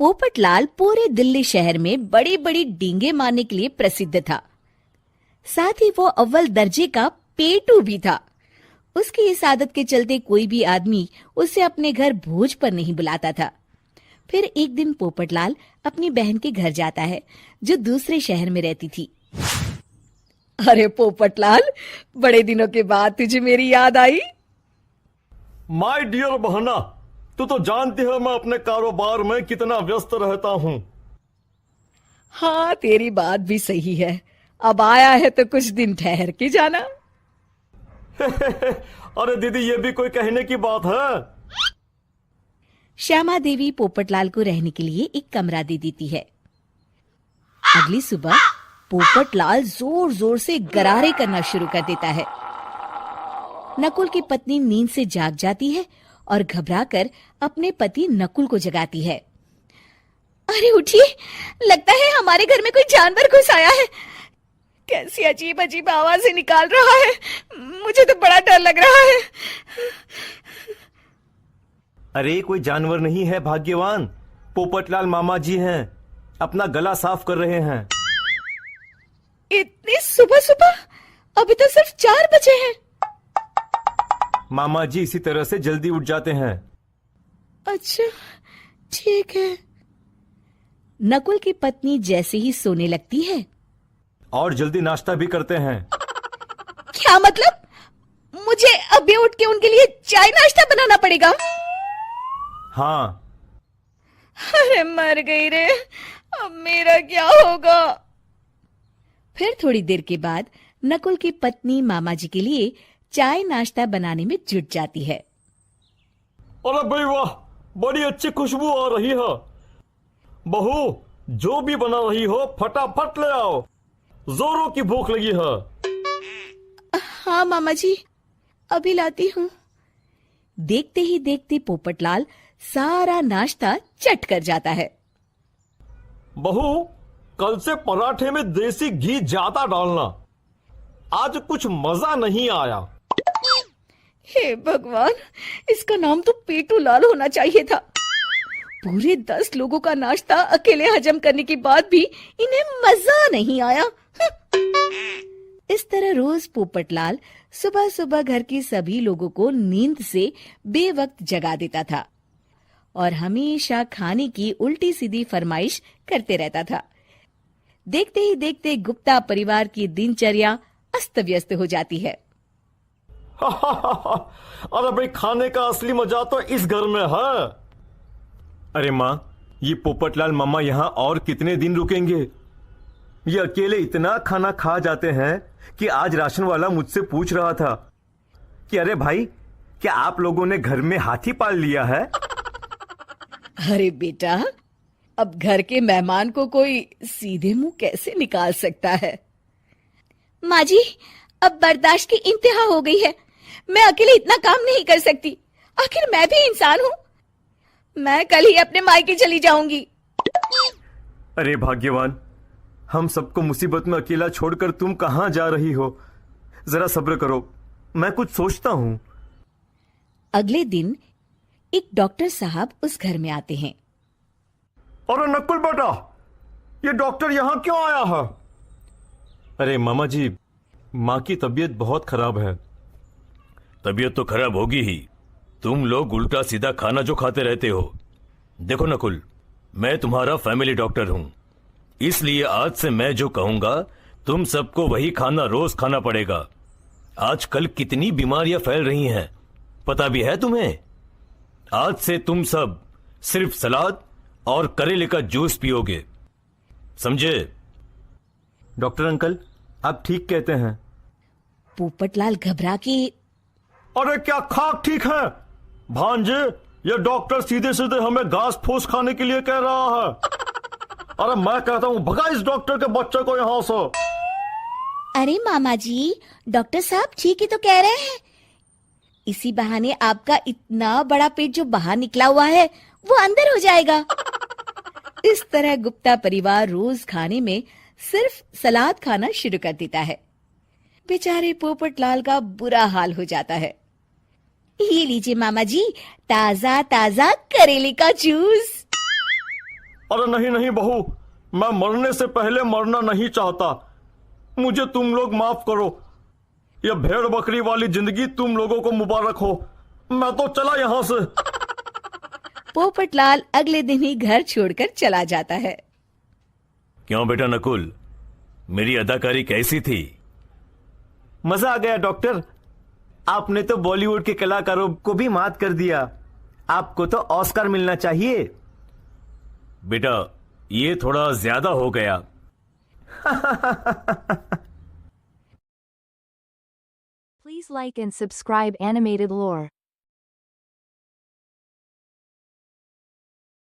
पोपटलाल पूरे दिल्ली शहर में बड़ी बड़ी डींगे मारने के लिए प्रसिद्ध था। साथ ही वो अव्वल दर्जे का पेटू भी था। उसकी इस आदत के चलते कोई भी आदमी उसे अपने घर भोज पर नहीं बुलाता था। फिर एक दिन पोपटलाल अपनी बहन के घर जाता है, जो दूसरे शहर में रहती थी। अरे पोपटलाल, बड़े दिनों के बाद तुझे मेरी याद आई? माय डियर बहना, तू तो जानती है मैं अपने कारोबार में कितना व्यस्त रहता हूँ। हाँ, तेरी बात भी सही है। अब आया है तो कुछ दिन ठहर के जाना। अरे दीदी, ये भी कोई कहने की बात है? श्यामा देवी पोपटलाल को रहने के लिए एक कमरा दे देती है। अगली सुबह पोपटलाल जोर जोर से गरारे करना शुरू कर देता है। नकुल की पत्नी नींद से जाग जाती है और घबराकर अपने पति नकुल को जगाती है। अरे उठिए, लगता है हमारे घर में कोई जानवर घुस आया है। कैसी अजीब अजीब आवाजें निकाल रहा है, मुझे तो बड़ा डर लग रहा है। अरे कोई जानवर नहीं है भाग्यवान, पोपटलाल मामा जी हैं, अपना गला साफ कर रहे हैं। इतनी सुबह सुबह? अभी तो सिर्फ 4 बजे हैं। मामा जी इसी तरह से जल्दी उठ जाते हैं। अच्छा, ठीक है। नकुल की पत्नी जैसे ही सोने लगती है और जल्दी नाश्ता भी करते हैं। क्या मतलब? मुझे अभी उठ के उनके लिए चाय नाश्ता बनाना पड़ेगा? हाँ। अरे मर गई रे, अब मेरा क्या होगा? फिर थोड़ी देर के बाद नकुल की पत्नी मामा जी के लिए चाय नाश्ता बनाने में जुट जाती है। अरे भाई वाह, बड़ी अच्छी खुशबू आ रही है। बहू, जो भी बना रही हो फटाफट ले आओ, जोरों की भूख लगी है। हाँ मामा जी, अभी लाती हूँ। देखते ही देखते पोपटलाल सारा नाश्ता चट कर जाता है। बहू, कल से पराठे में देसी घी ज्यादा डालना, आज कुछ मजा नहीं आया। हे भगवान, इसका नाम तो पेटू लाल होना चाहिए था। पूरे 10 लोगों का नाश्ता अकेले हजम करने के बाद भी इन्हें मजा नहीं आया। इस तरह रोज पोपटलाल सुबह सुबह घर के सभी लोगों को नींद से बेवक्त जगा देता था और हमेशा खाने की उल्टी सीधी फरमाइश करते रहता था। देखते ही देखते गुप्ता परिवार की दिनचर्या अस्त व्यस्त हो जाती है। अरे भाई, खाने का असली मजा तो इस घर में है। अरे माँ, ये पोपटलाल मामा यहाँ और कितने दिन रुकेंगे? ये अकेले इतना खाना खा जाते हैं कि आज राशन वाला मुझसे पूछ रहा था कि अरे भाई, क्या आप लोगों ने घर में हाथी पाल लिया है? अरे बेटा, अब घर के मेहमान को कोई सीधे मुंह कैसे निकाल सकता है? माँ जी, अब बर्दाश्त की इंतहा हो गई है। मैं अकेले इतना काम नहीं कर सकती। आखिर मैं भी इंसान हूँ। मैं कल ही अपने मायके चली जाऊंगी। अरे भाग्यवान, हम सबको मुसीबत में अकेला छोड़कर तुम कहाँ जा रही हो? जरा सब्र करो, मैं कुछ सोचता हूँ। अगले दिन एक डॉक्टर साहब उस घर में आते हैं। अरे नकुल बेटा, ये डॉक्टर यहाँ क्यों आया है? अरे मामा जी, माँ की तबीयत बहुत खराब है। तबीयत तो खराब होगी ही, तुम लोग उल्टा सीधा खाना जो खाते रहते हो। देखो नकुल, मैं तुम्हारा फैमिली डॉक्टर हूं, इसलिए आज से मैं जो कहूंगा तुम सबको वही खाना रोज खाना पड़ेगा। आजकल कितनी बीमारियां फैल रही हैं, पता भी है तुम्हें? आज से तुम सब सिर्फ सलाद और करेले का जूस पियोगे, समझे? डॉक्टर अंकल, आप ठीक कहते हैं। पोपटलाल घबरा के, अरे क्या खाक ठीक है भांजे? ये डॉक्टर सीधे सीधे हमें घास फूस खाने के लिए कह रहा है। अरे मैं कहता हूँ भगा इस डॉक्टर के बच्चे को यहाँ से। अरे मामा जी, डॉक्टर साहब ठीक ही तो कह रहे हैं। इसी बहाने आपका इतना बड़ा पेट जो बाहर निकला हुआ है वो अंदर हो जाएगा। इस तरह गुप्ता परिवार रोज खाने में सिर्फ सलाद खाना शुरू कर देता है। बेचारे पोपटलाल का बुरा हाल हो जाता है। ये लीजिए मामा जी, ताजा ताजा करेले का जूस। अरे नहीं नहीं बहू, मैं मरने से पहले मरना नहीं चाहता। मुझे तुम लोग माफ करो। यह भेड़ बकरी वाली जिंदगी तुम लोगों को मुबारक हो। मैं तो चला यहां से। पोपटलाल अगले दिन ही घर छोड़कर चला जाता है। क्यों बेटा नकुल, मेरी अदाकारी कैसी थी? मजा आ गया डॉक्टर। आपने तो बॉलीवुड के कलाकारों को भी मात कर दिया। आपको तो ऑस्कर मिलना चाहिए। बेटा ये थोड़ा ज्यादा हो गया। Please like and subscribe Animated Lore.